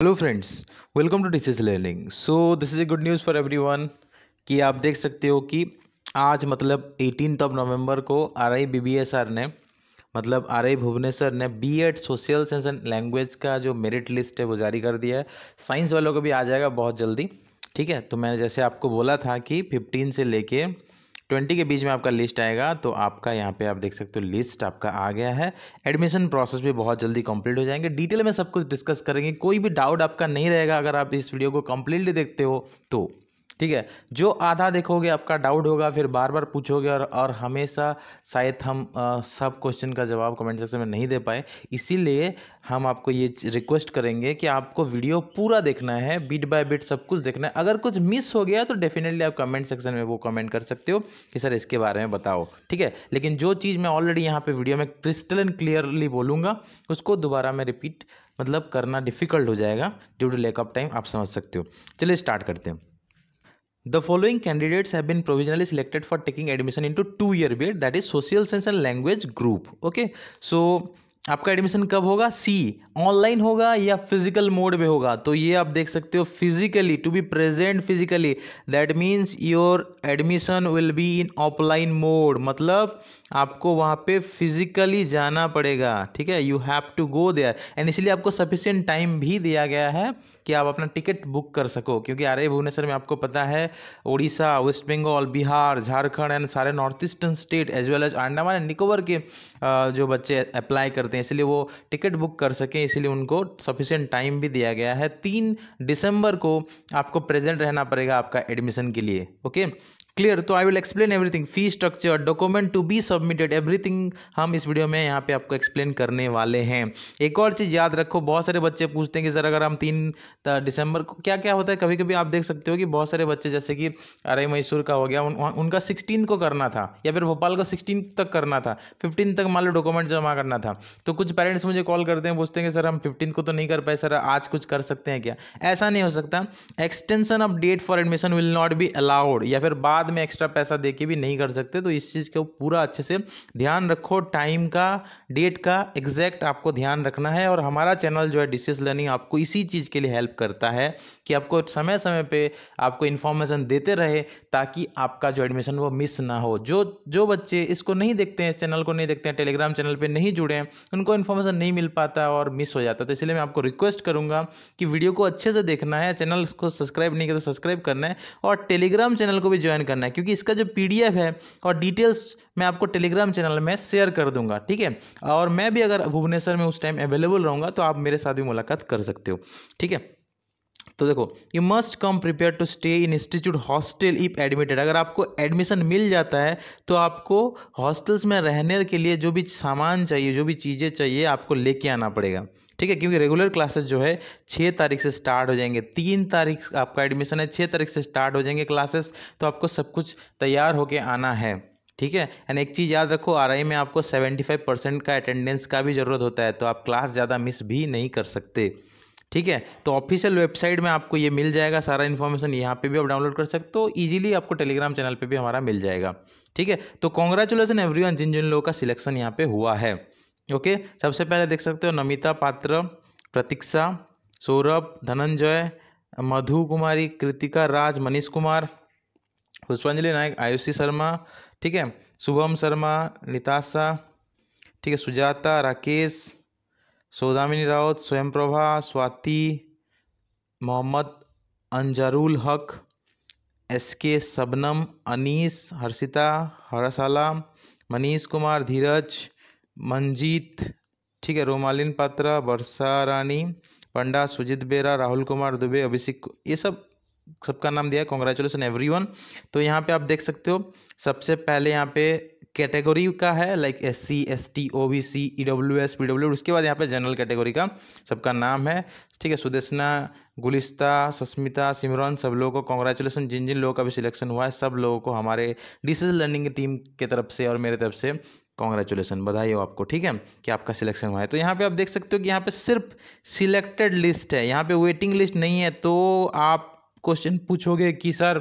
Hello friends, welcome to teachers learning. So this is a good news for everyone कि आप देख सकते हो कि आज मतलब 18 ऑफ नवंबर को आर आई BBSR ने मतलब आर आई भुवनेश्वर ने B.Ed social science and language का जो मेरिट लिस्ट है वो जारी कर दिया है। साइंस वालों को भी आ जाएगा बहुत जल्दी। ठीक है, तो मैंने जैसे आपको बोला था कि 15 से लेके 20 के बीच में आपका लिस्ट आएगा, तो आपका यहाँ पे आप देख सकते हो लिस्ट आपका आ गया है। एडमिशन प्रोसेस भी बहुत जल्दी कंप्लीट हो जाएंगे। डिटेल में सब कुछ डिस्कस करेंगे, कोई भी डाउट आपका नहीं रहेगा अगर आप इस वीडियो को कंप्लीटली देखते हो तो। ठीक है, जो आधा देखोगे आपका डाउट होगा, फिर बार बार पूछोगे और हमेशा शायद हम सब क्वेश्चन का जवाब कमेंट सेक्शन में नहीं दे पाए। इसीलिए हम आपको ये रिक्वेस्ट करेंगे कि आपको वीडियो पूरा देखना है, बिट बाय बिट सब कुछ देखना है। अगर कुछ मिस हो गया तो डेफिनेटली आप कमेंट सेक्शन में वो कमेंट कर सकते हो कि सर इसके बारे में बताओ। ठीक है, लेकिन जो चीज़ मैं ऑलरेडी यहाँ पे वीडियो में क्रिस्टल एंड क्लियरली बोलूँगा उसको दोबारा मैं रिपीट मतलब करना डिफिकल्ट हो जाएगा due to lack of time, आप समझ सकते हो। चलिए स्टार्ट करते हैं। The following candidates have been provisionally selected for taking admission into 2-year B.Ed, that is Social Science and Language Group. Okay, so आपका एडमिशन कब होगा? ऑनलाइन होगा या फिजिकल मोड में होगा? तो ये आप देख सकते हो physically, to be present physically, that means your admission will be in offline mode. मतलब आपको वहाँ पे फिजिकली जाना पड़ेगा। ठीक है, you have to go there and इसलिए आपको सफिशिएंट टाइम भी दिया गया है कि आप अपना टिकट बुक कर सको, क्योंकि आर आई भुवनेश्वर में आपको पता है उड़ीसा, वेस्ट बंगाल, बिहार, झारखंड एंड सारे north eastern state as well as Andaman and Nicobar के जो बच्चे अप्लाई करते हैं, इसलिए वो टिकट बुक कर सकें, इसलिए उनको सफिशिएंट टाइम भी दिया गया है। 3 दिसंबर को आपको प्रेजेंट रहना पड़ेगा आपका एडमिशन के लिए। Okay, clear? तो I will explain everything, fee structure, document to be submitted, everything हम इस वीडियो में यहाँ पे आपको एक्सप्लेन करने वाले हैं। एक और चीज़ याद रखो, बहुत सारे बच्चे पूछते हैं कि सर अगर हम 3 दिसंबर को क्या क्या होता है, कभी कभी आप देख सकते हो कि बहुत सारे बच्चे जैसे कि अरे मैसूर का हो गया, उनका 16 को करना था, या फिर भोपाल का 16 तक करना था, 15 तक मान लो डॉक्यूमेंट जमा करना था। तो कुछ पेरेंट्स मुझे कॉल करते हैं, पूछते हैं कि सर हम 15 को तो नहीं कर पाए, सर आज कुछ कर सकते हैं क्या? ऐसा नहीं हो सकता। Extension of date for admission will not be allowed, या फिर बाद में एक्स्ट्रा पैसा दे के भी नहीं कर सकते। तो इस चीज़ को पूरा अच्छे से ध्यान रखो, टाइम का, डेट का एग्जैक्ट आपको ध्यान रखना है। और हमारा चैनल जो है डिस्टेंस लर्निंग आपको इसी चीज़ के लिए हेल्प करता है कि आपको समय समय पे आपको इन्फॉर्मेशन देते रहे, ताकि आपका जो एडमिशन वो मिस ना हो। जो जो बच्चे इसको नहीं देखते हैं, इस चैनल को नहीं देखते हैं, टेलीग्राम चैनल पे नहीं जुड़े हैं, उनको इन्फॉर्मेशन नहीं मिल पाता और मिस हो जाता है। तो इसलिए मैं आपको रिक्वेस्ट करूंगा कि वीडियो को अच्छे से देखना है, चैनल को सब्सक्राइब नहीं किया तो सब्सक्राइब करना है, और टेलीग्राम चैनल को भी ज्वाइन करना है, क्योंकि इसका जो PDF है और डिटेल्स मैं आपको टेलीग्राम चैनल में शेयर कर दूंगा। ठीक है, और मैं भी अगर भुवनेश्वर में उस टाइम अवेलेबल रहूंगा तो आप मेरे साथ भी मुलाकात कर सकते हो। ठीक है, तो देखो, you must come prepare to stay in institute hostel if admitted. अगर आपको एडमिशन मिल जाता है तो आपको हॉस्टल्स में रहने के लिए जो भी सामान चाहिए, जो भी चीज़ें चाहिए, आपको लेके आना पड़ेगा। ठीक है, क्योंकि रेगुलर क्लासेस जो है 6 तारीख से स्टार्ट हो जाएंगे। 3 तारीख आपका एडमिशन है, 6 तारीख से स्टार्ट हो जाएंगे क्लासेस, तो आपको सब कुछ तैयार होके आना है। ठीक है, एंड एक चीज़ याद रखो, RI में आपको 75% का अटेंडेंस का भी ज़रूरत होता है, तो आप क्लास ज़्यादा मिस भी नहीं कर सकते। ठीक है, तो ऑफिशियल वेबसाइट में आपको ये मिल जाएगा सारा इन्फॉर्मेशन, यहाँ पे भी आप डाउनलोड कर सकते हो इजीली, आपको टेलीग्राम चैनल पे भी हमारा मिल जाएगा। ठीक है, तो कॉन्ग्रेचुलेसन एवरीवन जिन जिन लोगों का सिलेक्शन यहाँ पे हुआ है। ओके, सबसे पहले देख सकते हो नमिता पात्र, प्रतीक्षा, सौरभ, धनंजय, मधु कुमारी, कृतिका राज, मनीष कुमार, पुष्पांजलि नायक, आयुषी शर्मा, ठीक है, शुभम शर्मा, निताशा, ठीक है, सुजाता, राकेश, सौदामिनी राउत, स्वयं प्रभा, स्वाति, मोहम्मद अंजारुल हक, SK शबनम, अनीस, हर्षिता, हरसाला, मनीष कुमार, धीरज, मंजीत, ठीक है, रोमालिन पात्रा, वर्षा रानी पंडा, सुजीत बेरा, राहुल कुमार दुबे, अभिषेक, ये सब सबका नाम दिया है। Congratulation everyone. तो यहाँ पे आप देख सकते हो, सबसे पहले यहाँ पे कैटेगरी का है, like SC ST OBC EWS PW, उसके बाद यहाँ पे जनरल कैटेगरी का सबका नाम है। ठीक है, सुदेशना, गुलिस्ता, सस्मिता, सिमरन, सब लोगों को कॉन्ग्रेचुलेसन। जिन जिन लोगों का भी सिलेक्शन हुआ है सब लोगों को हमारे डिजिटल लर्निंग की टीम की तरफ से और मेरे तरफ से कॉन्ग्रेचुलेसन, बधाई हो आपको। ठीक है, कि आपका सिलेक्शन हुआ है। तो यहाँ पे आप देख सकते हो कि यहाँ पे सिर्फ सिलेक्टेड लिस्ट है, यहाँ पे वेटिंग लिस्ट नहीं है। तो आप क्वेश्चन पूछोगे कि सर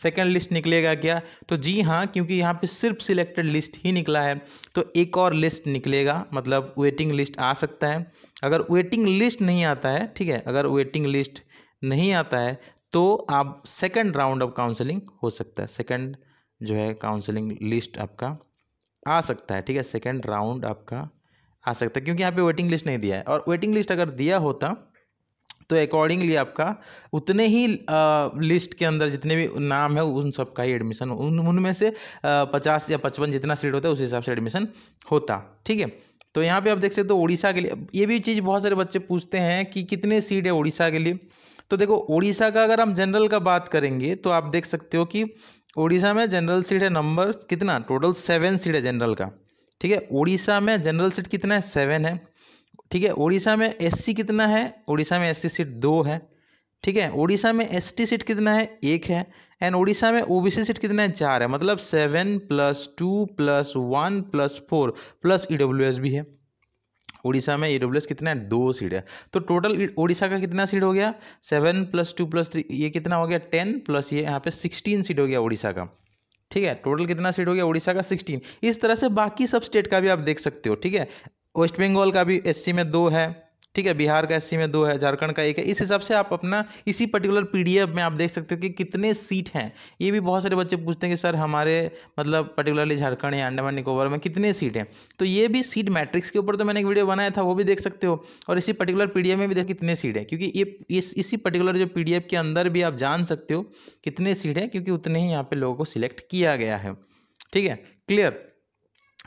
सेकंड लिस्ट निकलेगा क्या? तो जी हाँ, क्योंकि यहाँ पे सिर्फ सिलेक्टेड लिस्ट ही निकला है तो एक और लिस्ट निकलेगा, मतलब वेटिंग लिस्ट आ सकता है। अगर वेटिंग लिस्ट नहीं आता है, ठीक है, अगर वेटिंग लिस्ट नहीं आता है तो आप सेकंड राउंड ऑफ काउंसलिंग हो सकता है, सेकंड जो है काउंसलिंग लिस्ट आपका आ सकता है, ठीक है, सेकंड राउंड आपका आ सकता है, क्योंकि यहाँ पे वेटिंग लिस्ट नहीं दिया है। और वेटिंग लिस्ट अगर दिया होता तो अकॉर्डिंगली आपका उतने ही लिस्ट के अंदर जितने भी नाम है उन सब का ही एडमिशन, उनमें से 50 या 55 जितना सीट होता है उस हिसाब से एडमिशन होता, ठीक है। तो यहाँ पे आप देख सकते हो उड़ीसा के लिए ये भी चीज़ बहुत सारे बच्चे पूछते हैं कि कितने सीट है उड़ीसा के लिए। तो देखो उड़ीसा का अगर हम जनरल का बात करेंगे तो आप देख सकते हो कि उड़ीसा में जनरल सीट है नंबर कितना, टोटल 7 सीट है जनरल का, ठीक है। उड़ीसा में जनरल सीट कितना है, 7 है, ठीक है। उड़ीसा में एससी कितना है, उड़ीसा में एससी सीट 2 है, ठीक है। उड़ीसा में एसटी सीट कितना है, 1 है। एंड उड़ीसा में ओबीसी सीट कितना है, 4 है, मतलब 7 + 2 + 1 + 4 प्लस ईडब्ल्यूएस भी है। उड़ीसा में ईडब्ल्यूएस कितना है, 2 सीट है। तो टोटल उड़ीसा का कितना सीट हो गया, 7 + 2 + 3 ये कितना हो गया, 10 प्लस ये यहाँ पे 16 सीट हो गया उड़ीसा का, ठीक है। टोटल कितना सीट हो गया उड़ीसा का, 16। इस तरह से बाकी सब स्टेट का भी आप देख सकते हो, ठीक है। वेस्ट बंगाल का भी एससी में 2 है, ठीक है। बिहार का एससी में 2 है, झारखंड का 1 है। इस हिसाब से आप अपना इसी पर्टिकुलर पीडीएफ में आप देख सकते हो कि कितने सीट हैं। ये भी बहुत सारे बच्चे पूछते हैं कि सर हमारे मतलब पर्टिकुलरली झारखंड या अंडमान निकोबार में कितने सीट हैं। तो ये भी सीट मैट्रिक्स के ऊपर तो मैंने एक वीडियो बनाया था, वो भी देख सकते हो। और इसी पर्टिकुलर पीडीएफ में भी देख कितने सीट है, क्योंकि ये इसी पर्टिकुलर जो पीडीएफ के अंदर भी आप जान सकते हो कितने सीट है, क्योंकि उतने ही यहाँ पे लोगों को सिलेक्ट किया गया है, ठीक है, क्लियर।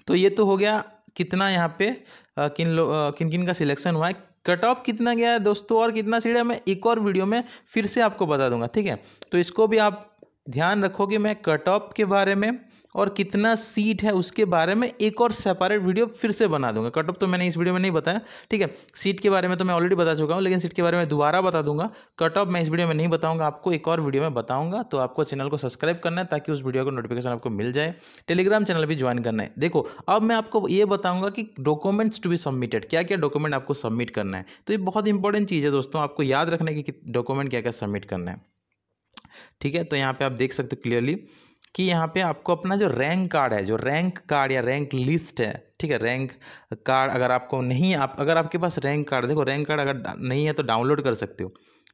तो ये तो हो गया कितना यहाँ पे किन किन का सिलेक्शन हुआ है, कट ऑफ कितना गया है दोस्तों, और कितना सीट है मैं एक और वीडियो में फिर से आपको बता दूंगा, ठीक है। तो इसको भी आप ध्यान रखो कि मैं कट ऑफ के बारे में और कितना सीट है उसके बारे में एक और सेपरेट वीडियो फिर से बना दूंगा। कट ऑफ तो मैंने इस वीडियो में नहीं बताया, ठीक है। सीट के बारे में तो मैं ऑलरेडी बता चुका हूँ, लेकिन सीट के बारे में दोबारा बता दूंगा। कट ऑफ मैं इस वीडियो में नहीं बताऊंगा, आपको एक और वीडियो में बताऊंगा। तो आपको चैनल को सब्सक्राइब करना है ताकि उस वीडियो का नोटिफिकेशन आपको मिल जाए। टेलीग्राम चैनल भी ज्वाइन करना है। देखो अब मैं आपको ये बताऊंगा कि डॉक्यूमेंट्स टू बी सबमिटेड, क्या क्या डॉक्यूमेंट आपको सबमिट करना है। तो ये बहुत इंपॉर्टेंट चीज़ है दोस्तों, आपको याद रखने की डॉक्यूमेंट क्या क्या सबमिट करना है, ठीक है। तो यहाँ पे आप देख सकते हो क्लियरली कि यहाँ पे आपको अपना जो रैंक कार्ड है, जो रैंक कार्ड या रैंक लिस्ट है, ठीक है, रैंक कार्ड अगर आपको नहीं, आप अगर आपके पास रैंक कार्ड, देखो रैंक कार्ड अगर नहीं है तो डाउनलोड कर सकते हो,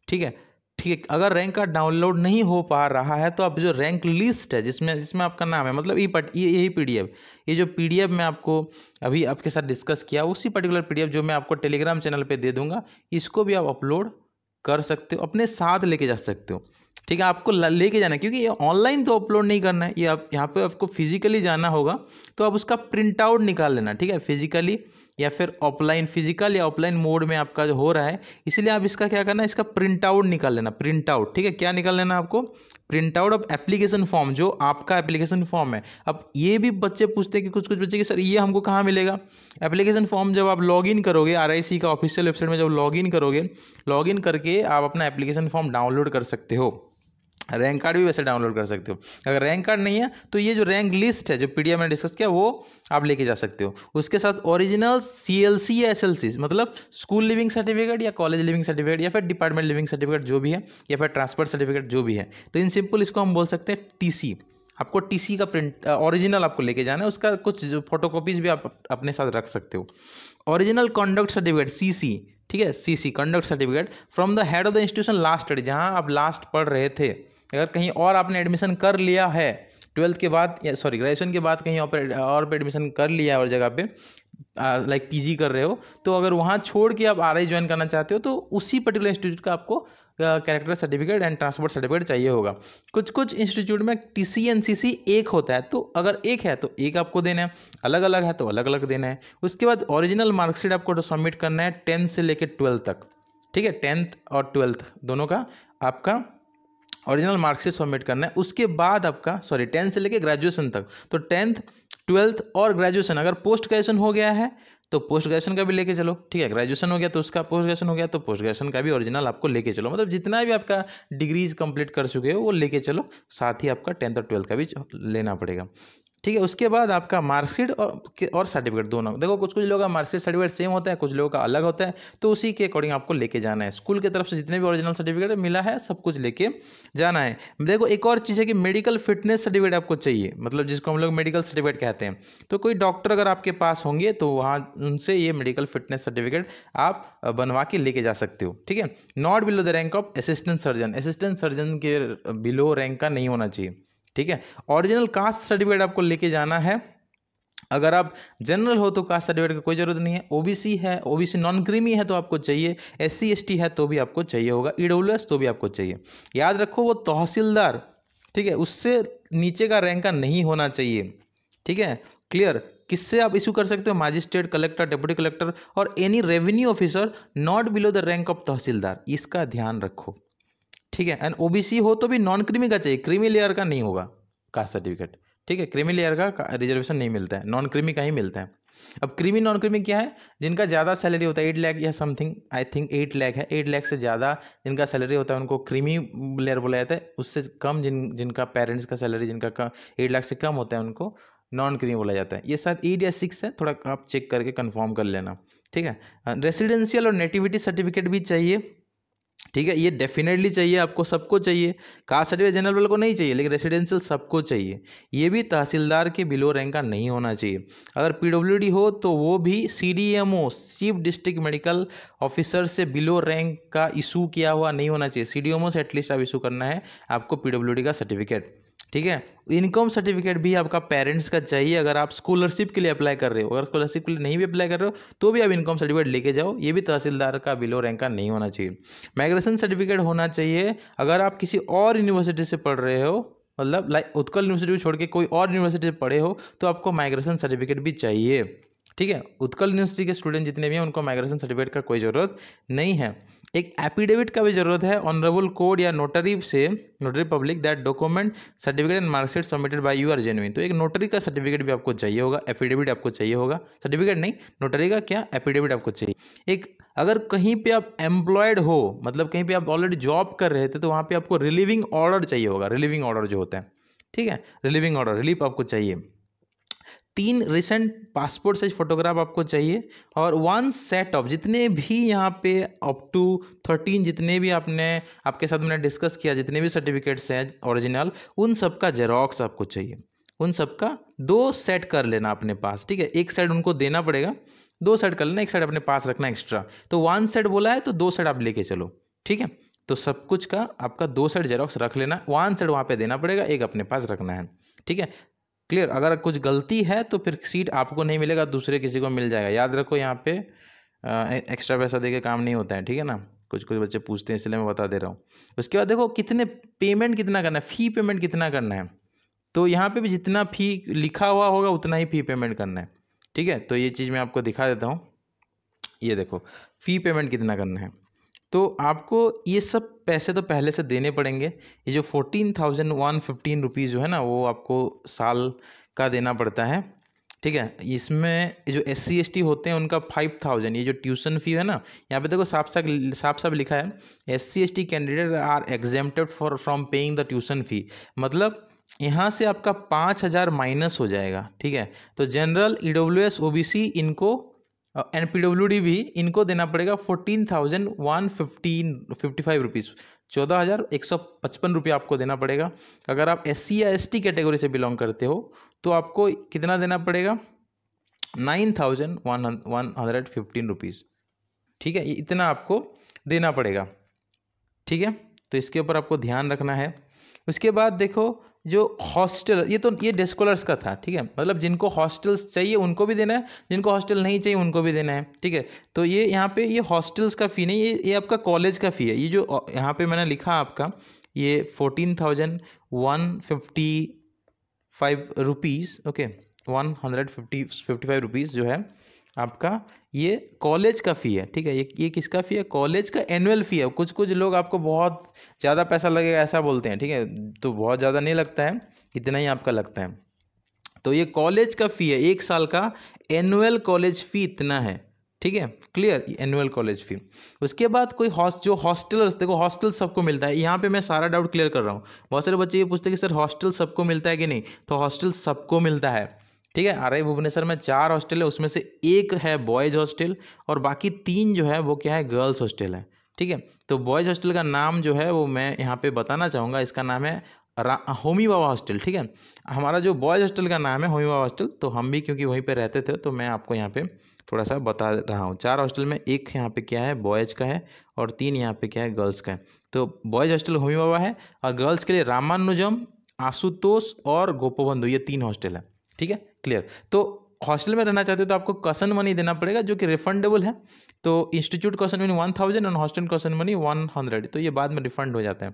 ठीक है, ठीक है। अगर रैंक कार्ड डाउनलोड नहीं हो पा रहा है तो आप जो रैंक लिस्ट है जिसमें जिसमें आपका नाम है, मतलब यही पीडीएफ, ये जो पीडीएफ मैं आपको अभी आपके साथ डिस्कस किया उसी पर्टिकुलर पीडीएफ जो मैं आपको टेलीग्राम चैनल पे दे दूंगा, इसको भी आप अपलोड कर सकते हो, अपने साथ लेके जा सकते हो, ठीक है। आपको लेके जाना है, क्योंकि ये ऑनलाइन तो अपलोड नहीं करना है, ये आप यहाँ पे आपको फिजिकली जाना होगा। तो आप उसका प्रिंट आउट निकाल लेना, ठीक है, फिजिकली या फिर ऑफलाइन, फिजिकल या ऑफलाइन मोड में आपका जो हो रहा है, इसलिए आप इसका क्या करना है, इसका प्रिंट आउट निकाल लेना, प्रिंट आउट, ठीक है। क्या निकाल लेना आपको, print out of application form, जो आपका एप्लीकेशन फॉर्म है। अब ये भी बच्चे पूछते हैं कि कुछ कुछ बच्चे कि सर ये हमको कहाँ मिलेगा एप्लीकेशन फॉर्म। जब आप लॉगिन करोगे आरआईसी का ऑफिशियल वेबसाइट में, जब लॉगिन करोगे, लॉगिन करके आप अपना एप्लीकेशन फॉर्म डाउनलोड कर सकते हो। रैंक कार्ड भी वैसे डाउनलोड कर सकते हो। अगर रैंक कार्ड नहीं है तो ये जो रैंक लिस्ट है जो पीडीएफ में डिस्कस किया वो आप लेके जा सकते हो। उसके साथ ओरिजिनल सीएलसी या एसएलसी, मतलब स्कूल लिविंग सर्टिफिकेट या कॉलेज लिविंग सर्टिफिकेट या फिर डिपार्टमेंट लिविंग सर्टिफिकेट जो भी है, या फिर ट्रांसफर सर्टिफिकेट जो भी है। तो इन सिंपल इसको हम बोल सकते हैं टीसी। आपको टीसी का प्रिंट ओरिजिनल आपको लेके जाना है, उसका कुछ फोटोकॉपीज भी आप अपने साथ रख सकते हो। ओरिजिनल कंडक्ट सर्टिफिकेट सीसी, ठीक है, CC conduct certificate from the head of the institution last study, जहां आप लास्ट पढ़ रहे थे। अगर कहीं और आपने एडमिशन कर लिया है 12th के बाद, या सॉरी ग्रेजुएशन के बाद कहीं और पे एडमिशन कर लिया है और जगह पे लाइक पीजी कर रहे हो, तो अगर वहाँ छोड़ के आप आरआई ज्वाइन करना चाहते हो तो उसी पर्टिकुलर इंस्टीट्यूट का आपको character certificate and transport certificate चाहिए होगा। कुछ कुछ इंस्टीट्यूट में टीसी एनसीसी एक होता है, तो अगर एक है तो एक आपको देना है, अलग अलग है तो अलग अलग देना है। उसके बाद ओरिजिनल मार्कशीट आपको सबमिट करना है 10th से लेकर 12th तक, ठीक है, 10th और 12th दोनों का आपका ओरिजिनल मार्कशीट सबमिट करना है। उसके बाद आपका 10th से लेके ग्रेजुएशन तक, तो 10th 12th और ग्रेजुएशन, अगर पोस्ट ग्रेजुएशन हो गया है तो पोस्ट ग्रेजुएशन का भी लेके चलो, ठीक है। ग्रेजुएशन हो गया तो उसका, पोस्ट ग्रेजुएशन हो गया तो पोस्ट ग्रेजुएशन का भी ओरिजिनल आपको लेके चलो, मतलब जितना भी आपका डिग्रीज कंप्लीट कर चुके हो वो लेके चलो, साथ ही आपका 10th और 12th का भी लेना पड़ेगा। ठीक है। उसके बाद आपका मार्कशीट और सर्टिफिकेट दोनों। देखो कुछ कुछ लोगों का मार्कशीट सर्टिफिकेट सेम होता है, कुछ लोगों का अलग होता है, तो उसी के अकॉर्डिंग आपको लेके जाना है। स्कूल की तरफ से जितने भी ओरिजिनल सर्टिफिकेट मिला है सब कुछ लेके जाना है। देखो एक और चीज़ है कि मेडिकल फिटनेस सर्टिफिकेट आपको चाहिए, मतलब जिसको हम लोग मेडिकल सर्टिफिकेट कहते हैं। तो कोई डॉक्टर अगर आपके पास होंगे तो वहाँ उनसे ये मेडिकल फिटनेस सर्टिफिकेट आप बनवा के लेके जा सकते हो। ठीक है। Not below the rank of assistant surgeon, assistant surgeon के बिलो रैंक का नहीं होना चाहिए। ठीक है। ओरिजिनल कास्ट सर्टिफिकेट आपको लेके जाना है। अगर आप जनरल हो तो कास्ट सर्टिफिकेट की कोई जरूरत नहीं है। ओबीसी है, ओबीसी नॉन क्रीमी है तो आपको चाहिए। एससी एसटी है तो भी आपको चाहिए होगा। ईडब्ल्यूएस तो भी आपको चाहिए। याद रखो वो तहसीलदार, ठीक है, उससे नीचे का रैंक का नहीं होना चाहिए। ठीक है, क्लियर। किससे आप इशू कर सकते हो? मजिस्ट्रेट, कलेक्टर, डिप्टी कलेक्टर और any revenue officer not below the rank of tehsildar, इसका ध्यान रखो। ठीक है। एंड ओबीसी हो तो भी नॉन क्रीमी का चाहिए, क्रीमी लेयर का नहीं होगा कास्ट सर्टिफिकेट। ठीक है, क्रीमी लेयर का रिजर्वेशन नहीं मिलता है, नॉन क्रीमी का ही मिलता है। अब क्रीमी नॉन क्रीमी क्या है? जिनका ज़्यादा सैलरी होता है 8 लाख या समथिंग, आई थिंक 8 लाख है, 8 लाख से ज़्यादा जिनका सैलरी होता है उनको क्रीमी लेयर बोला जाता है। उससे कम जिनका पेरेंट्स का सैलरी जिनका 8 लाख से कम होता है उनको नॉन क्रीमी बोला जाता है। ये शायद 8 या 6 है, थोड़ा आप चेक करके कंफर्म कर लेना। ठीक है। रेसिडेंशियल और नेटिविटी सर्टिफिकेट भी चाहिए। ठीक है, ये डेफिनेटली चाहिए, आपको सबको चाहिए। कास्ट सर्टिफिकेट जनरल वालों को नहीं चाहिए, लेकिन रेसिडेंशियल सबको चाहिए। ये भी तहसीलदार के बिलो रैंक का नहीं होना चाहिए। अगर पीडब्ल्यूडी हो तो वो भी CDMO, chief district medical officer से बिलो रैंक का इशू किया हुआ नहीं होना चाहिए। सीडीएमओ से एटलीस्ट आप इशू करना है आपको पीडब्ल्यूडी का सर्टिफिकेट। ठीक है। इनकम सर्टिफिकेट भी आपका पेरेंट्स का चाहिए अगर आप स्कॉलरशिप के लिए अप्लाई कर रहे हो। अगर स्कॉलरशिप के लिए नहीं भी अप्लाई कर रहे हो तो भी आप इनकम सर्टिफिकेट लेके जाओ, ये भी तहसीलदार का बिलो रैंक का नहीं होना चाहिए। माइग्रेशन सर्टिफिकेट होना चाहिए अगर आप किसी और यूनिवर्सिटी से पढ़ रहे हो, मतलब लाइक उत्कल यूनिवर्सिटी को छोड़ के कोई और यूनिवर्सिटी से पढ़े हो तो आपको माइग्रेशन सर्टिफिकेट भी चाहिए। ठीक है। उत्कल यूनिवर्सिटी के स्टूडेंट जितने भी हैं उनको माइग्रेशन सर्टिफिकेट का कोई ज़रूरत नहीं है। एक एफिडेविट का भी जरूरत है ऑनरेबल कोर्ट या नोटरी से, notary public, that document certificate and marksheet submitted by you are genuine. तो एक नोटरी का सर्टिफिकेट भी आपको चाहिए होगा, एफिडेविट आपको चाहिए होगा। सर्टिफिकेट नहीं, नोटरी का क्या, एफिडेविट आपको चाहिए। एक अगर कहीं पे आप एम्प्लॉयड हो, मतलब कहीं पे आप ऑलरेडी जॉब कर रहे थे तो वहाँ पे आपको रिलीविंग ऑर्डर चाहिए होगा। रिलीविंग ऑर्डर जो होता है, ठीक है, रिलीविंग ऑर्डर, रिलीफ आपको चाहिए। 3 रिसेंट पासपोर्ट साइज फोटोग्राफ आपको चाहिए और 1 सेट ऑफ जितने भी यहाँ पे अप टू 13 जितने भी आपके साथ मैंने डिस्कस किया जितने भी सर्टिफिकेट्स हैं ओरिजिनल, उन सब का जेरोक्स आपको चाहिए। उन सब का 2 सेट कर लेना अपने पास। ठीक है, एक सेट उनको देना पड़ेगा, 2 सेट कर लेना, एक सेट अपने पास रखना एक्स्ट्रा। तो 1 सेट बोला है तो 2 सेट आप लेके चलो। ठीक है, तो सब कुछ का आपका 2 सेट जेरोक्स रख लेना, 1 सेट वहाँ पे देना पड़ेगा, एक अपने पास रखना है। ठीक है, क्लियर। अगर कुछ गलती है तो फिर सीट आपको नहीं मिलेगा, दूसरे किसी को मिल जाएगा। याद रखो यहाँ पे एक्स्ट्रा पैसा देके काम नहीं होता है। ठीक है ना, कुछ कुछ बच्चे पूछते हैं इसलिए मैं बता दे रहा हूँ। उसके बाद देखो कितने पेमेंट कितना करना है, फी पेमेंट कितना करना है। तो यहाँ पे भी जितना फी लिखा हुआ होगा उतना ही फी पेमेंट करना है। ठीक है, तो ये चीज़ मैं आपको दिखा देता हूँ। ये देखो फी पेमेंट कितना करना है। तो आपको ये सब पैसे तो पहले से देने पड़ेंगे। ये जो 14,115 रुपीज़ जो है ना वो आपको साल का देना पड़ता है। ठीक है, इसमें जो SC ST होते हैं उनका 5,000, ये जो ट्यूशन फी है ना, यहाँ पे देखो साफ साफ लिखा है SC ST candidate are exempted for from paying the tuition fee. मतलब यहाँ से आपका 5,000 माइनस हो जाएगा। ठीक है, तो जनरल, EWS, OBC इनको NPWD भी इनको देना पड़ेगा 14,155 रुपीज़, 14,155 रुपये आपको देना पड़ेगा। अगर आप SC या ST कैटेगरी से बिलोंग करते हो तो आपको कितना देना पड़ेगा, 9,115 रुपीज़। ठीक है, इतना आपको देना पड़ेगा। ठीक है, तो इसके ऊपर आपको ध्यान रखना है। उसके बाद देखो जो हॉस्टल, ये डे स्कॉलर्स का था। ठीक है, मतलब जिनको हॉस्टल्स चाहिए उनको भी देना है, जिनको हॉस्टल नहीं चाहिए उनको भी देना है। ठीक है, तो ये यहाँ पे ये हॉस्टल्स का फ़ी नहीं, ये आपका कॉलेज का फ़ी है। ये जो यहाँ पे मैंने लिखा आपका ये 14,155 रुपीज़, ओके, 155 रुपीज़ जो है आपका, ये कॉलेज का फ़ी है। ठीक है, ये किसका फ़ी है, कॉलेज का एनुअल फ़ी है। कुछ कुछ लोग आपको बहुत ज़्यादा पैसा लगेगा ऐसा बोलते हैं। ठीक है, तो बहुत ज़्यादा नहीं लगता है, इतना ही आपका लगता है। तो ये कॉलेज का फ़ी है, 1 साल का एनुअल कॉलेज फ़ी इतना है। ठीक है, क्लियर, एनुअल कॉलेज फी। उसके बाद कोई जो हॉस्टलर्स, देखो हॉस्टल सबको मिलता है, यहाँ पे मैं सारा डाउट क्लियर कर रहा हूँ। बहुत सारे बच्चे ये पूछते हैं कि सर हॉस्टल सबको मिलता है कि नहीं, तो हॉस्टल सबको मिलता है। ठीक है, आरआई भुवनेश्वर में 4 हॉस्टल है, उसमें से एक है बॉयज हॉस्टल और बाकी 3 जो है वो क्या है, गर्ल्स हॉस्टल है। ठीक है, तो बॉयज हॉस्टल का नाम जो है वो मैं यहाँ पे बताना चाहूँगा, इसका नाम है होमी बाबा हॉस्टल। ठीक है, हमारा जो बॉयज हॉस्टल का नाम है होमी बाबा हॉस्टल, तो हम भी क्योंकि वहीं पे रहते थे तो मैं आपको यहाँ पे थोड़ा सा बता रहा हूँ। 4 हॉस्टल में एक यहाँ पे क्या है, बॉयज का है और 3 यहाँ पे क्या है, गर्ल्स का है। तो बॉयज हॉस्टल होमी बाबा है और गर्ल्स के लिए रामानुजम, आशुतोष और गोपबंधु, ये 3 हॉस्टल है। ठीक है, क्लियर। तो हॉस्टल में रहना चाहते हो तो आपको कसन मनी देना पड़ेगा जो कि रिफंडेबल है। तो इंस्टीट्यूट कॉशन मनी 1000 और हॉस्टल कॉशन मनी 100, तो ये बाद में रिफंड हो जाता है।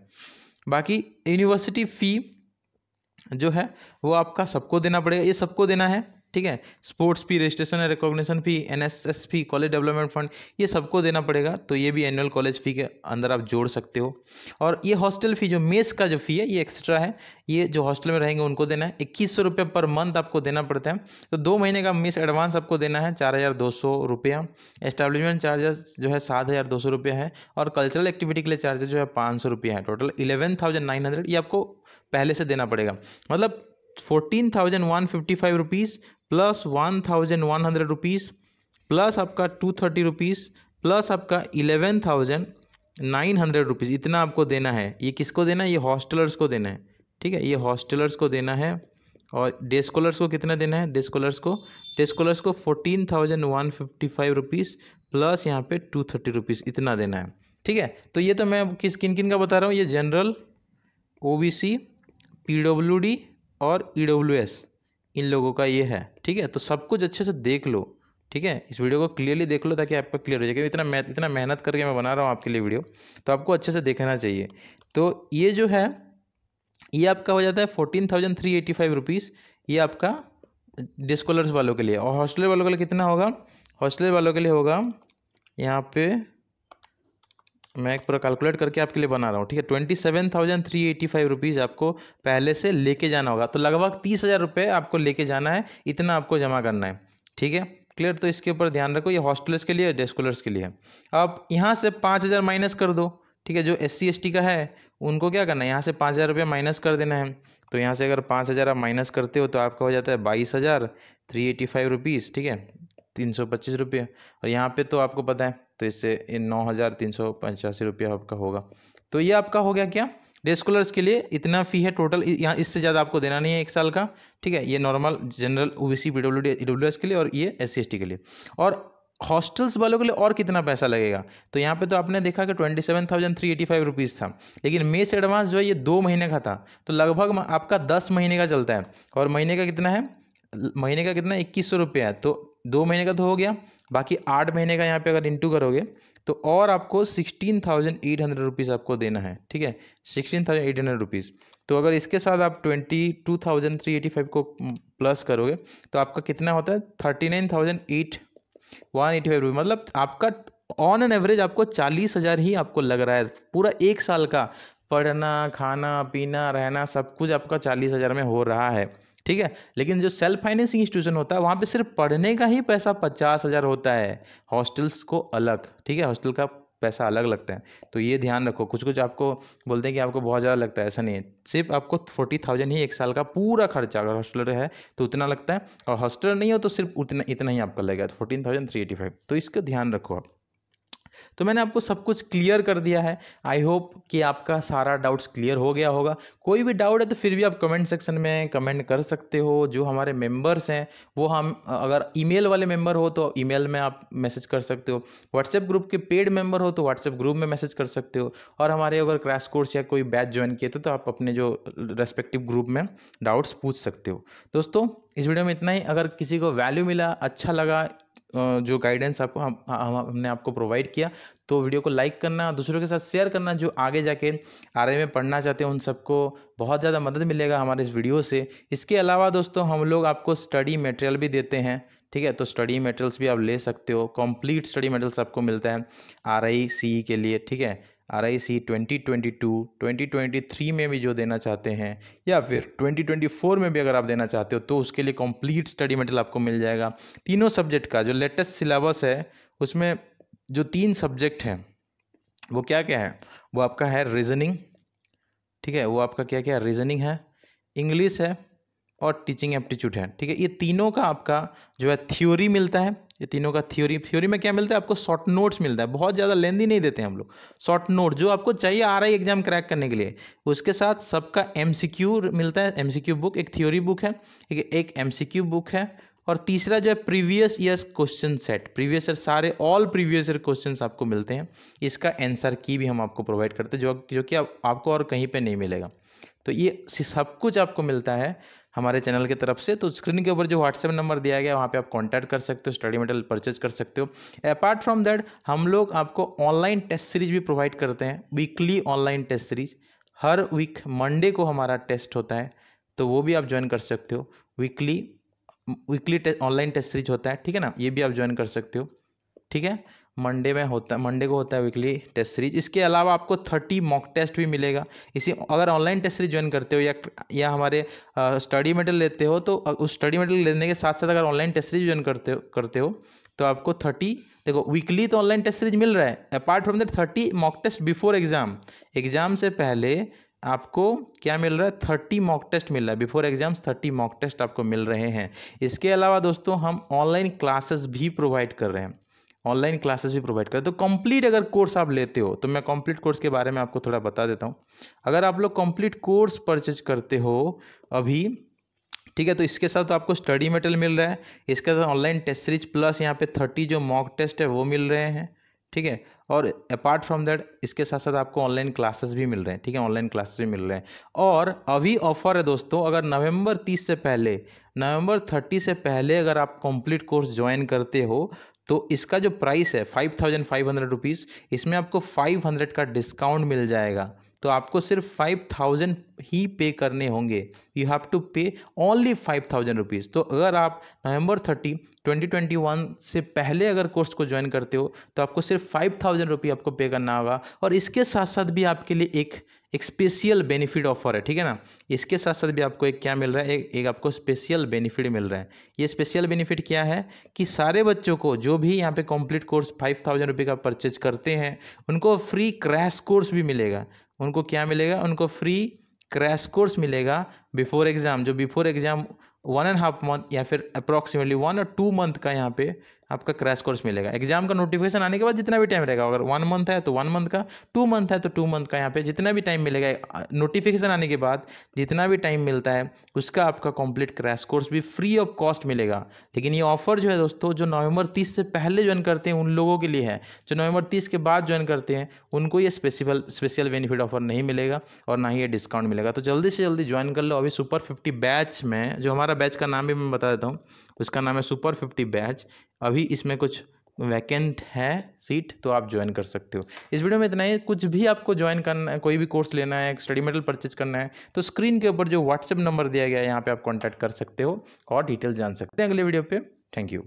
बाकी यूनिवर्सिटी फी जो है वो आपका सबको देना पड़ेगा, ये सबको देना है। ठीक है, sports fee, registration and recognition fee, NSS fee, college development fund, ये सबको देना पड़ेगा। तो ये भी एनुअल कॉलेज फी के अंदर आप जोड़ सकते हो। और ये हॉस्टल फी, जो मेस का जो फी है ये एक्स्ट्रा है, ये जो हॉस्टल में रहेंगे उनको देना है। 2100 रुपये पर मंथ आपको देना पड़ता है। तो 2 महीने का मेस एडवांस आपको देना है 4200 रुपया। एस्टेब्लिशमेंट चार्जेस जो है 7200 रुपया है और कल्चरल एक्टिविटी के लिए चार्जेस जो है 500 रुपया है। टोटल 11900 ये आपको पहले से देना पड़ेगा। मतलब 14,155 रुपीज़ प्लस 1,100 रुपीज़ प्लस आपका 230 रुपीज़ प्लस आपका 11,900 रुपीज़, इतना आपको देना है। ये किसको देना है, ये हॉस्टलर्स को देना है। ठीक है, ये हॉस्टलर्स को देना है। और डे स्कॉलर्स को कितना देना है, डे स्कॉलर्स को 14,155 रुपीज़ प्लस यहाँ पे 230 रुपीज़, इतना देना है। ठीक है, तो ये तो मैं किन किन का बता रहा हूँ, ये जनरल, ओबीसी, पीडब्ल्यूडी और ईडब्ल्यूएस, इन लोगों का ये है। ठीक है, तो सब कुछ अच्छे से देख लो। ठीक है, इस वीडियो को क्लियरली देख लो ताकि आपका क्लियर हो जाए, क्योंकि इतना मेहनत करके मैं बना रहा हूँ आपके लिए वीडियो, तो आपको अच्छे से देखना चाहिए। तो ये जो है ये आपका हो जाता है 14,385 रुपीज़, ये आपका डे स्कॉलर्स वालों के लिए। और हॉस्टलर वालों के लिए कितना होगा, हॉस्टलर वालों के लिए होगा, यहाँ पे मैं पूरा कैलकुलेट करके आपके लिए बना रहा हूँ। ठीक है, 27,385 रुपीज़ आपको पहले से लेके जाना होगा। तो लगभग 30,000 रुपये आपको लेके जाना है, इतना आपको जमा करना है। ठीक है, क्लियर। तो इसके ऊपर ध्यान रखो, ये हॉस्टलर्स के लिए, डे स्कॉलर्स के लिए है। अब यहाँ से 5,000 माइनस कर दो। ठीक है, जो SC ST का है उनको क्या करना है, यहाँ से 5,000 रुपये माइनस कर देना है। तो यहाँ से अगर 5,000 आप माइनस करते हो तो आपका हो जाता है 22,385 रुपीज़। ठीक है, 325 रुपये। और यहाँ पे तो आपको पता है, तो इससे 9,385 रुपया आपका होगा। तो ये आपका हो गया क्या, डे स्कॉलर्स के लिए इतना फ़ी है टोटल। यहाँ इससे ज़्यादा आपको देना नहीं है 1 साल का। ठीक है, ये normal general OBC PWD EWS के लिए और ये SC ST के लिए। और हॉस्टल्स वालों के लिए और कितना पैसा लगेगा, तो यहाँ पे तो आपने देखा कि 27,385 रुपीज़ था, लेकिन मेस एडवांस जो है ये 2 महीने का था, तो लगभग आपका 10 महीने का चलता है। और महीने का कितना है, महीने का कितना 2100 रुपया है, तो 2 महीने का तो हो गया। बाकी 8 महीने का यहाँ पे अगर इंटू करोगे तो और आपको 16,800 रुपीज़ आपको देना है। ठीक है, 16,800 रुपीज़। तो अगर इसके साथ आप 22,385 को प्लस करोगे तो आपका कितना होता है, 39,185 रुपये। मतलब आपका ऑन एन एवरेज आपको 40,000 ही आपको लग रहा है पूरा 1 साल का। पढ़ना, खाना, पीना, रहना, सब कुछ आपका 40,000 में हो रहा है। ठीक है, लेकिन जो सेल्फ फाइनेंसिंग इंस्टीट्यूशन होता है वहाँ पे सिर्फ पढ़ने का ही पैसा 50,000 होता है, हॉस्टल्स को अलग। ठीक है, हॉस्टल का पैसा अलग लगता है, तो ये ध्यान रखो। कुछ कुछ आपको बोलते हैं कि आपको बहुत ज़्यादा लगता है, ऐसा नहीं है। सिर्फ आपको 40,000 ही 1 साल का पूरा खर्चा, अगर हॉस्टलर है तो उतना लगता है, और हॉस्टलर नहीं हो तो सिर्फ इतना ही आपका लगेगा, 14,385। तो इसका ध्यान रखो आप। तो मैंने आपको सब कुछ क्लियर कर दिया है। आई होप कि आपका सारा डाउट्स क्लियर हो गया होगा। कोई भी डाउट है तो फिर भी आप कमेंट सेक्शन में कमेंट कर सकते हो। जो हमारे मेंबर्स हैं वो, हम अगर ईमेल वाले मेंबर हो तो ईमेल में आप मैसेज कर सकते हो, व्हाट्सएप ग्रुप के पेड मेंबर हो तो व्हाट्सएप ग्रुप में मैसेज कर सकते हो, और हमारे अगर क्रैश कोर्स या कोई बैच ज्वाइन किए तो आप अपने जो रेस्पेक्टिव ग्रुप में डाउट्स पूछ सकते हो। दोस्तों, इस वीडियो में इतना ही। अगर किसी को वैल्यू मिला, अच्छा लगा जो गाइडेंस आपको हमने आपको प्रोवाइड किया, तो वीडियो को लाइक करना, दूसरों के साथ शेयर करना, जो आगे जाके आरआई में पढ़ना चाहते हैं उन सबको बहुत ज़्यादा मदद मिलेगा हमारे इस वीडियो से। इसके अलावा दोस्तों, हम लोग आपको स्टडी मटेरियल भी देते हैं। ठीक है, तो स्टडी मटेरियल्स भी आप ले सकते हो। कंप्लीट स्टडी मटेरियल्स आपको मिलता है आरआई CE के लिए। ठीक है, आरआई CE 2022, 2023 में भी जो देना चाहते हैं, या फिर 2024 में भी अगर आप देना चाहते हो, तो उसके लिए कंप्लीट स्टडी मटेरियल आपको मिल जाएगा। तीनों सब्जेक्ट का जो लेटेस्ट सिलेबस है उसमें जो 3 सब्जेक्ट हैं वो क्या क्या है, वो आपका है रीजनिंग, ठीक है, वो आपका क्या क्या रीजनिंग है, इंग्लिश है और टीचिंग एप्टीट्यूड है, ठीक है। ये तीनों का आपका जो है थ्योरी मिलता है, ये तीनों का थ्योरी में क्या मिलता है आपको, शॉर्ट नोट्स मिलता है, बहुत ज़्यादा लेंदी नहीं देते हैं हम लोग, शॉर्ट नोट जो आपको चाहिए आ रहा है एग्जाम क्रैक करने के लिए। उसके साथ सबका एमसीक्यू मिलता है, एमसीक्यू बुक, एक थ्योरी बुक है, ठीक है, एक एमसीक्यू बुक है, और तीसरा जो है previous year question set, previous year सारे ऑल प्रीवियस ईयर क्वेश्चंस आपको मिलते हैं। इसका आंसर की भी हम आपको प्रोवाइड करते हैं, जो कि आपको और कहीं पे नहीं मिलेगा। तो ये सब कुछ आपको मिलता है हमारे चैनल की तरफ से। तो स्क्रीन के ऊपर जो व्हाट्सएप नंबर दिया गया है वहाँ पे आप कांटेक्ट कर सकते हो, स्टडी मटेरियल परचेज कर सकते हो। अपार्ट फ्रॉम दैट हम लोग आपको ऑनलाइन टेस्ट सीरीज भी प्रोवाइड करते हैं, वीकली ऑनलाइन टेस्ट सीरीज। हर वीक मंडे को हमारा टेस्ट होता है, तो वो भी आप ज्वाइन कर सकते हो। वीकली ऑनलाइन टेस्ट सीरीज होता है, ठीक है ना, ये भी आप ज्वाइन कर सकते हो, ठीक है। मंडे को होता है वीकली टेस्ट सीरीज। इसके अलावा आपको 30 मॉक टेस्ट भी मिलेगा। इसी अगर ऑनलाइन टेस्ट सीरीज ज्वाइन करते हो या हमारे स्टडी मटेरियल लेते हो, तो उस स्टडी मटेरियल लेने के साथ साथ अगर ऑनलाइन टेस्ट सीरीज ज्वाइन करते हो तो आपको 30, देखो वीकली तो ऑनलाइन टेस्ट सीरीज मिल रहा है, apart from that 30 mock test before exam, exam से पहले आपको क्या मिल रहा है, 30 मॉक टेस्ट मिल रहा है, बिफोर एग्जाम्स 30 मॉक टेस्ट आपको मिल रहे हैं। इसके अलावा दोस्तों हम ऑनलाइन क्लासेस भी प्रोवाइड कर रहे हैं, ऑनलाइन क्लासेस भी प्रोवाइड करते हैं। तो कंप्लीट अगर कोर्स आप लेते हो तो मैं कंप्लीट कोर्स के बारे में आपको थोड़ा बता देता हूँ। अगर आप लोग कंप्लीट कोर्स परचेज करते हो अभी, ठीक है, तो इसके साथ आपको स्टडी मटेरियल मिल रहा है, इसके साथ ऑनलाइन टेस्ट सीरीज प्लस यहाँ पे 30 जो मॉक टेस्ट है वो मिल रहे हैं, ठीक है। और अपार्ट फ्रॉम दैट इसके साथ साथ आपको ऑनलाइन क्लासेस भी मिल रहे हैं, ठीक है, ऑनलाइन क्लासेस भी मिल रहे हैं। और अभी ऑफर है दोस्तों, अगर नवंबर 30 से पहले, नवंबर 30 से पहले अगर आप कंप्लीट कोर्स ज्वाइन करते हो तो इसका जो प्राइस है 5500 रुपीज़, इसमें आपको 500 का डिस्काउंट मिल जाएगा। तो आपको सिर्फ 5000 ही पे करने होंगे, यू हैव टू पे ओनली 5000 रुपीज़। तो अगर आप नवंबर 30 2021 से पहले अगर कोर्स को ज्वाइन करते हो तो आपको सिर्फ 5000 रुपये आपको पे करना होगा। और इसके साथ साथ भी आपके लिए एक स्पेशल बेनिफिट ऑफर है, ठीक है ना। इसके साथ साथ भी आपको एक क्या मिल रहा है, एक आपको स्पेशल बेनिफिट मिल रहा है। ये स्पेशल बेनिफिट क्या है कि सारे बच्चों को जो भी यहाँ पे कंप्लीट कोर्स 5000 रुपये का परचेज करते हैं उनको फ्री क्रैश कोर्स भी मिलेगा। उनको क्या मिलेगा, उनको फ्री क्रैश कोर्स मिलेगा बिफोर एग्जाम, जो बिफोर एग्जाम 1.5 मंथ या फिर अप्रॉक्सीमेटली 1 और 2 मंथ का यहाँ पे आपका क्रैश कोर्स मिलेगा। एग्जाम का नोटिफिकेशन आने के बाद जितना भी टाइम रहेगा, अगर 1 मंथ है तो 1 मंथ का, 2 मंथ है तो 2 मंथ का, यहाँ पे जितना भी टाइम मिलेगा नोटिफिकेशन आने के बाद जितना भी टाइम मिलता है उसका आपका कंप्लीट क्रैश कोर्स भी फ्री ऑफ कॉस्ट मिलेगा। लेकिन ये ऑफर जो है दोस्तों, जो नवंबर 30 से पहले ज्वाइन करते हैं उन लोगों के लिए है, जो नवंबर 30 के बाद ज्वाइन करते हैं उनको ये स्पेशल बेनिफिट ऑफर नहीं मिलेगा और ना ही ये डिस्काउंट मिलेगा। तो जल्दी से जल्दी ज्वाइन कर लो। अभी सुपर 50 बैच में, जो हमारा बैच का नाम भी मैं बता देता हूँ, उसका नाम है सुपर 50 बैच। अभी इसमें कुछ वैकेंट है सीट, तो आप ज्वाइन कर सकते हो। इस वीडियो में इतना ही। कुछ भी आपको ज्वाइन करना है, कोई भी कोर्स लेना है, स्टडी मटेरियल परचेज करना है, तो स्क्रीन के ऊपर जो व्हाट्सएप नंबर दिया गया है यहाँ पे आप कॉन्टैक्ट कर सकते हो और डिटेल जान सकते हैं अगले वीडियो पे। Thank you.